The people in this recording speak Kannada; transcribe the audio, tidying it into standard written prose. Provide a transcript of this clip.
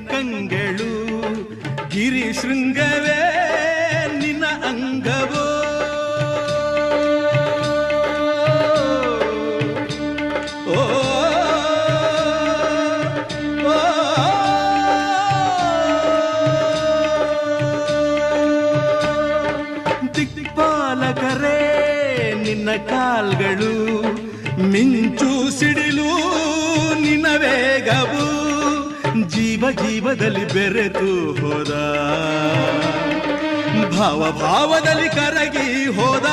ಕಂಗಳು, ಗಿರಿ ಶೃಂಗವೇ ನಿನ್ನ ಅಂಗವೋ. ಓ ದಿಕ್ಪಾಲಕರೇ ನಿನ್ನ ಕಾಲ್ಗಳು, ಮಿಂಚು ಸಿಡಿಲು ನಿನ್ನ ವೇಗವು, ಜೀವ ಜೀವದಲ್ಲಿ ಬೆರೆತು ಹೋದ, ಭಾವ ಭಾವದಲ್ಲಿ ಕರಗಿ ಹೋದ.